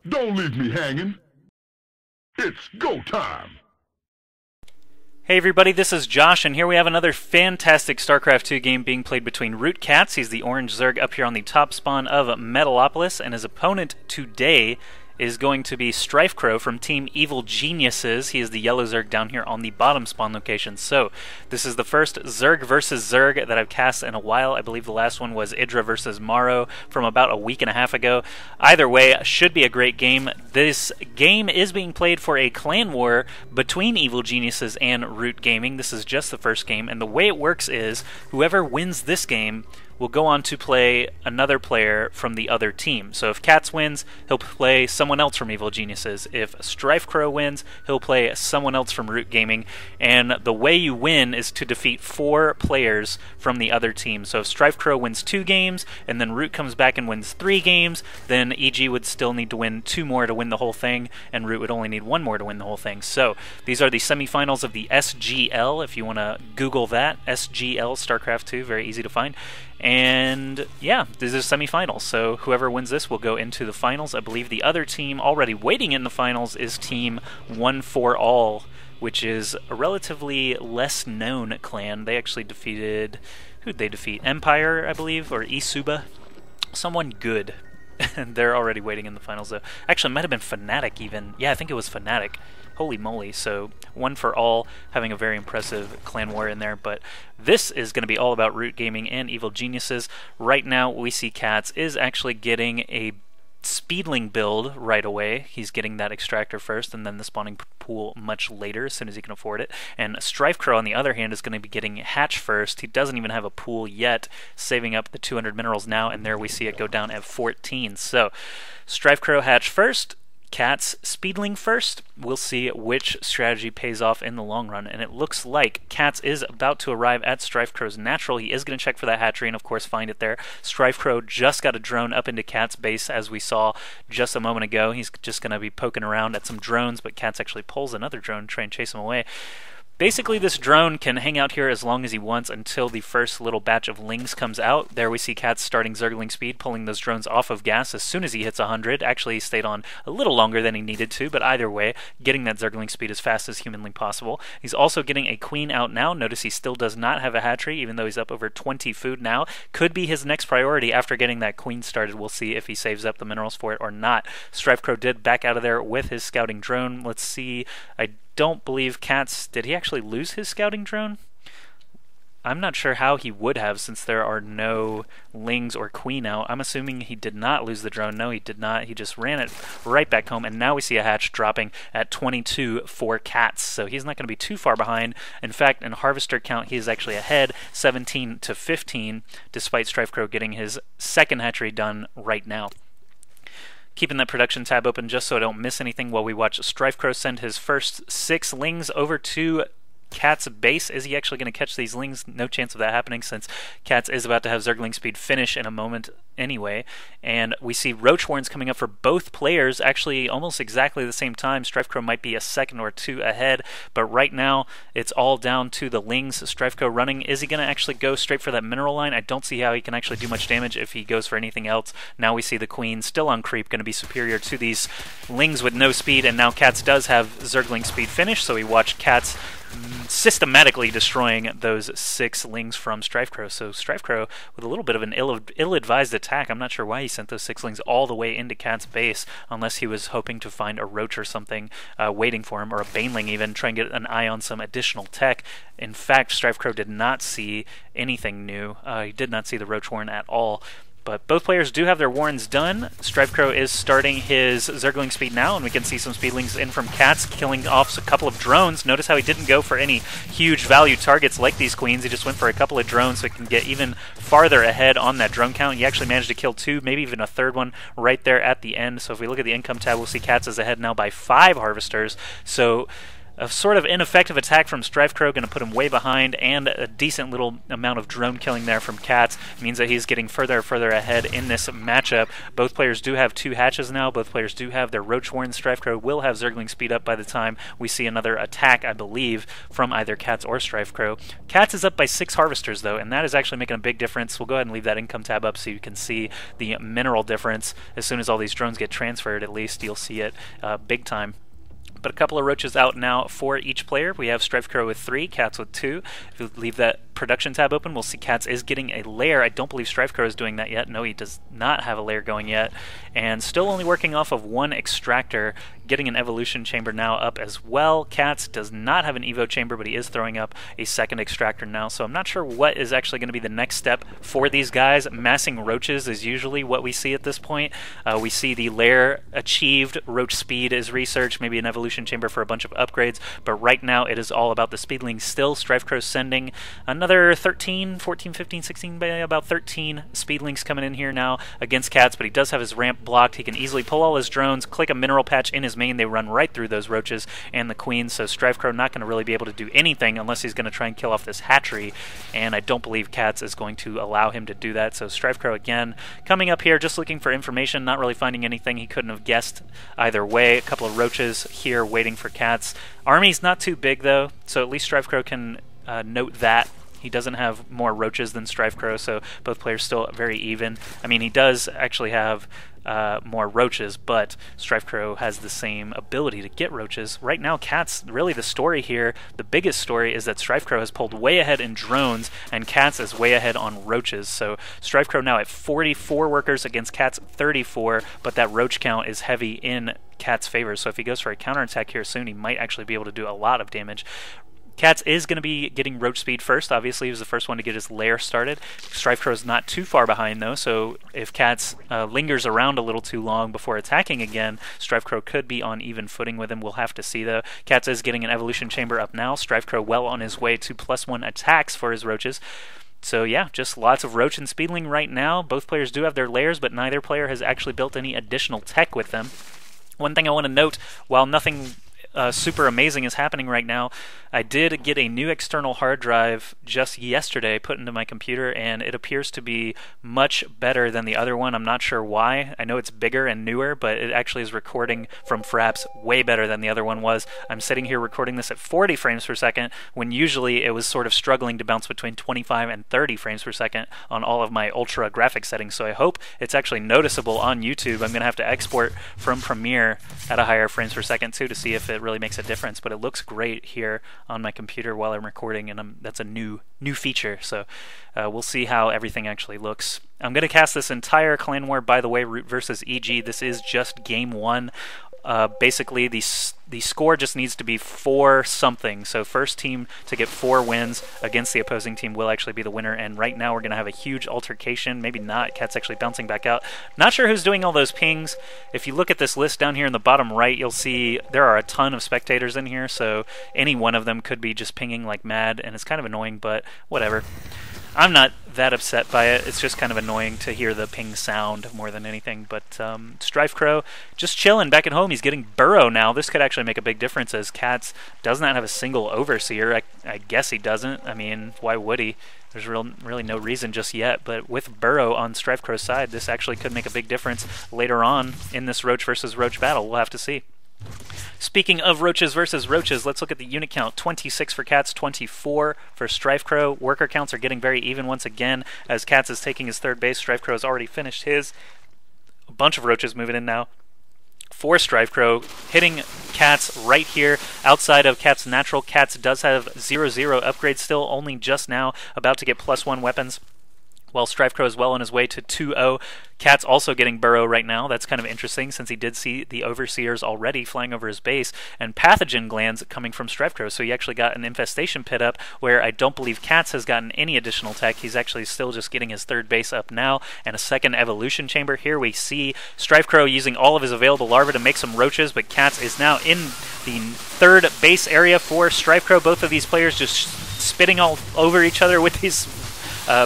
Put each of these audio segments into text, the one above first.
Don't leave me hanging. It's go time. Hey everybody, this is Josh, and here we have another fantastic StarCraft 2 game being played between CatZ. He's the orange Zerg up here on the top spawn of Metalopolis, and his opponent today is going to be StrifeCro from Team Evil Geniuses. He is the yellow Zerg down here on the bottom spawn location. So, this is the first Zerg versus Zerg that I've cast in a while. I believe the last one was Idra versus Maro from about a week and a half ago. Either way, should be a great game. This game is being played for a clan war between Evil Geniuses and Root Gaming. This is just the first game, and the way it works is whoever wins this game will go on to play another player from the other team. So if CatZ wins, he'll play someone else from Evil Geniuses. If StrifeCro wins, he'll play someone else from Root Gaming. And the way you win is to defeat 4 players from the other team. So if StrifeCro wins 2 games, and then Root comes back and wins 3 games, then EG would still need to win 2 more to win the whole thing, and Root would only need 1 more to win the whole thing. So these are the semifinals of the SGL, if you want to Google that. SGL, StarCraft 2, very easy to find. And yeah, this is semifinals, so whoever wins this will go into the finals. I believe the other team already waiting in the finals is Team One for All, which is a relatively less known clan. They actually defeated, who'd they defeat? Empire, I believe, or Isuba? Someone good. And they're already waiting in the finals, though. Actually, it might have been Fnatic even. Yeah, I think it was Fnatic. Holy moly. So, One for All having a very impressive clan war in there. But this is going to be all about Root Gaming and Evil Geniuses. Right now, we see CatZ is actually getting a Speedling build right away. He's getting that extractor first, and then the spawning pool much later, as soon as he can afford it. And StrifeCro, on the other hand, is going to be getting Hatch first. He doesn't even have a pool yet, saving up the 200 minerals now, and there we see it go down at 14. So, StrifeCro Hatch first, CatZ Speedling first. We'll see which strategy pays off in the long run, and it looks like CatZ is about to arrive at StrifeCro's natural. He is going to check for that hatchery and of course find it there. StrifeCro just got a drone up into CatZ base, as we saw just a moment ago. He's just going to be poking around at some drones, but CatZ actually pulls another drone to try and chase him away. Basically, this drone can hang out here as long as he wants until the first little batch of lings comes out. There we see CatZ starting Zergling speed, pulling those drones off of gas as soon as he hits 100. Actually, he stayed on a little longer than he needed to, but either way, getting that Zergling speed as fast as humanly possible. He's also getting a queen out now. Notice he still does not have a hatchery, even though he's up over 20 food now. Could be his next priority after getting that queen started. We'll see if he saves up the minerals for it or not. StrifeCro did back out of there with his scouting drone. Let's see. I don't believe CatZ, did he actually lose his scouting drone? I'm not sure how he would have, since there are no lings or queen out. I'm assuming he did not lose the drone. No, he did not. He just ran it right back home, and now we see a hatch dropping at 22 for CatZ. So he's not going to be too far behind. In fact, in harvester count, he is actually ahead, 17 to 15, despite StrifeCro getting his second hatchery done right now. Keeping that production tab open just so I don't miss anything while we watch StrifeCro send his first 6 lings over to CatZ base. Is he actually going to catch these lings? No chance of that happening, since CatZ is about to have Zergling speed finish in a moment anyway. And we see Roach Warrens coming up for both players, actually almost exactly the same time. StrifeCro might be a second or 2 ahead, but right now it's all down to the lings. StrifeCro running. Is he going to actually go straight for that mineral line? I don't see how he can actually do much damage if he goes for anything else. Now we see the queen still on creep, going to be superior to these lings with no speed, and now CatZ does have Zergling speed finish, so we watch CatZ systematically destroying those 6 lings from StrifeCro. So StrifeCro with a little bit of an ill-advised attack. I'm not sure why he sent those 6 lings all the way into CatZ base, unless he was hoping to find a roach or something waiting for him, or a baneling even, try and get an eye on some additional tech. In fact, StrifeCro did not see anything new. He did not see the Roach Warren at all. But both players do have their Warrens done. StrifeCro is starting his Zergling speed now, and we can see some speedlings in from CatZ, killing off a couple of drones. Notice how he didn't go for any huge value targets like these queens. He just went for a couple of drones so he can get even farther ahead on that drone count. He actually managed to kill 2, maybe even a third one right there at the end. So if we look at the income tab, we'll see CatZ is ahead now by 5 harvesters. So A sort of ineffective attack from StrifeCro, going to put him way behind, and a decent little amount of drone killing there from CatZ means that he's getting further and further ahead in this matchup. Both players do have 2 hatches now. Both players do have their Roach Warren. StrifeCro will have Zergling speed up by the time we see another attack, I believe, from either CatZ or StrifeCro. CatZ is up by 6 Harvesters, though, and that is actually making a big difference. We'll go ahead and leave that income tab up so you can see the mineral difference. As soon as all these drones get transferred, at least, you'll see it big time. But a couple of roaches out now for each player. We have StrifeCro with 3, CatZ with 2. If you leave that production tab open, we'll see CatZ is getting a lair. I don't believe StrifeCro is doing that yet. No, he does not have a lair going yet. And still only working off of 1 extractor, getting an evolution chamber now up as well. CatZ does not have an evo chamber, but he is throwing up a 2nd extractor now. So I'm not sure what is actually going to be the next step for these guys. Massing roaches is usually what we see at this point. We see the lair achieved, roach speed is researched, maybe an evolution chamber for a bunch of upgrades, but right now it is all about the speedlings still. StrifeCro sending another 13, 14, 15, 16, about 13 speedlings coming in here now against CatZ, but he does have his ramp blocked. He can easily pull all his drones, click a mineral patch in his main, they run right through those roaches and the queens, so StrifeCro not going to really be able to do anything unless he's going to try and kill off this hatchery, and I don't believe CatZ is going to allow him to do that. So StrifeCro again coming up here just looking for information, not really finding anything. He couldn't have guessed either way. A couple of roaches here waiting for CatZ. Army's not too big though, so at least StrifeCro can note that. He doesn't have more roaches than StrifeCro, so both players still very even. I mean, he does actually have more roaches, but StrifeCro has the same ability to get roaches. Right now, CatZ, really the story here, the biggest story is that StrifeCro has pulled way ahead in drones, and CatZ is way ahead on roaches. So StrifeCro now at 44 workers against CatZ 34, but that roach count is heavy in CatZ's favor. So if he goes for a counterattack here soon, he might actually be able to do a lot of damage. CatZ is going to be getting roach speed first. Obviously, he was the first one to get his lair started. StrifeCro is not too far behind, though, so if CatZ lingers around a little too long before attacking again, StrifeCro could be on even footing with him. We'll have to see, though. CatZ is getting an evolution chamber up now. StrifeCro well on his way to +1 attacks for his roaches. So yeah, just lots of roach and speedling right now. Both players do have their lairs, but neither player has actually built any additional tech with them. One thing I want to note, while nothing super amazing is happening right now, I did get a new external hard drive just yesterday put into my computer, and it appears to be much better than the other one. I'm not sure why. I know it's bigger and newer, but it actually is recording from fraps way better than the other one was. I'm sitting here recording this at 40 frames per second when usually it was sort of struggling to bounce between 25 and 30 frames per second on all of my ultra graphic settings, so I hope it's actually noticeable on YouTube. I'm going to have to export from Premiere at a higher frames per second too to see if it really makes a difference, but it looks great here on my computer while I'm recording, and that's a new feature, so we'll see how everything actually looks. I'm going to cast this entire clan war, by the way, Root versus EG. This is just game 1. Basically, the score just needs to be 4 something. So first team to get 4 wins against the opposing team will actually be the winner. And right now we're going to have a huge altercation. Maybe not. CatZ actually bouncing back out. Not sure who's doing all those pings. If you look at this list down here in the bottom right, you'll see there are a ton of spectators in here. So any one of them could be just pinging like mad, and it's kind of annoying, but whatever. I'm not that upset by it. It's just kind of annoying to hear the ping sound more than anything. But StrifeCro just chilling back at home. He's getting Burrow now. This could actually make a big difference as CatZ does not have a single Overseer. I guess he doesn't. I mean, why would he? There's really no reason just yet. But with Burrow on StrifeCro's side, this actually could make a big difference later on in this Roach versus Roach battle. We'll have to see. Speaking of roaches versus roaches, let's look at the unit count. 26 for CatZ, 24 for StrifeCro. Worker counts are getting very even once again as CatZ is taking his 3rd base. StrifeCro has already finished his. A bunch of roaches moving in now for StrifeCro, hitting CatZ right here outside of CatZ's natural. CatZ does have 0-0 upgrades still, only just now about to get +1 weapons, while StrifeCro is well on his way to 2-0. CatZ also getting Burrow right now. That's kind of interesting since he did see the Overseers already flying over his base, and pathogen glands coming from StrifeCro. So he actually got an infestation pit up where I don't believe CatZ has gotten any additional tech. He's actually still just getting his 3rd base up now, and a 2nd evolution chamber. Here we see StrifeCro using all of his available larvae to make some roaches, but CatZ is now in the 3rd base area for StrifeCro. Both of these players just spitting all over each other with these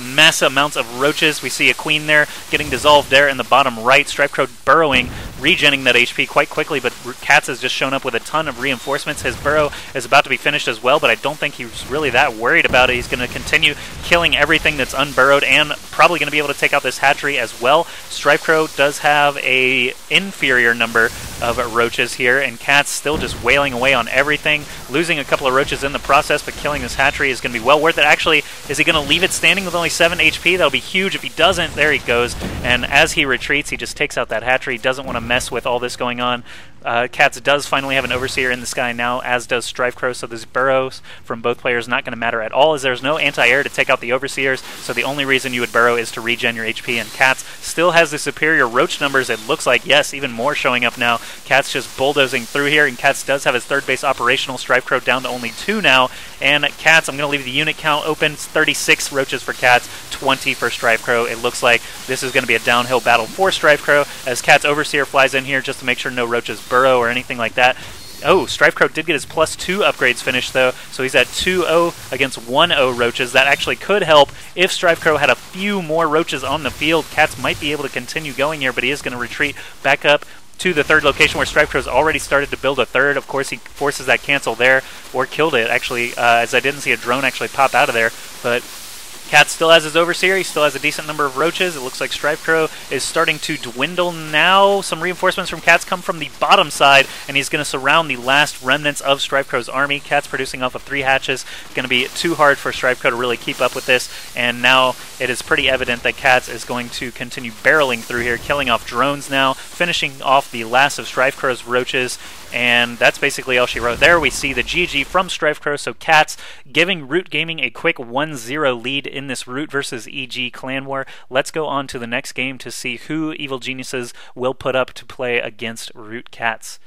massive amounts of roaches. We see a queen there getting dissolved there in the bottom right. StrifeCro burrowing regenning that HP quite quickly, but CatZ has just shown up with a ton of reinforcements. His burrow is about to be finished as well, but I don't think he's really that worried about it. He's going to continue killing everything that's unburrowed and probably going to be able to take out this hatchery as well. StrifeCro does have a inferior number of roaches here, and CatZ still just wailing away on everything, losing a couple of roaches in the process, but killing this hatchery is going to be well worth it. Actually, is he going to leave it standing with only 7 HP? That'll be huge. If he doesn't, there he goes, and as he retreats, he just takes out that hatchery. He doesn't want to mess with all this going on. CatZ does finally have an Overseer in the sky now, as does StrifeCro, so these burrows from both players not going to matter at all, as there's no anti-air to take out the Overseers, so the only reason you would burrow is to regen your HP, and CatZ still has the superior roach numbers, it looks like. Yes, even more showing up now. CatZ just bulldozing through here, and CatZ does have his third base operational. StrifeCro down to only 2 now, and CatZ, I'm going to leave the unit count open. 36 roaches for CatZ, 20 for StrifeCro. It looks like this is going to be a downhill battle for StrifeCro, as CatZ Overseer flies in here just to make sure no roaches burrow or anything like that. Oh, StrifeCro did get his +2 upgrades finished, though, so he's at 2-0 against 1-0 roaches. That actually could help if StrifeCro had a few more roaches on the field. CatZ might be able to continue going here, but he is going to retreat back up to the third location where StrifeCro's already started to build a third. Of course, he forces that cancel there, or killed it, actually, as I didn't see a drone actually pop out of there, but CatZ still has his Overseer. He still has a decent number of roaches. It looks like StrifeCro is starting to dwindle now. Some reinforcements from CatZ come from the bottom side, and he's going to surround the last remnants of StrifeCro's army. CatZ producing off of 3 hatches. It's going to be too hard for StrifeCro to really keep up with this, and now it is pretty evident that CatZ is going to continue barreling through here, killing off drones now, finishing off the last of StrifeCro's roaches, and that's basically all she wrote. There we see the GG from StrifeCro, so CatZ giving Root Gaming a quick 1-0 lead in this Root versus EG clan war. Let's go on to the next game to see who Evil Geniuses will put up to play against Root CatZ.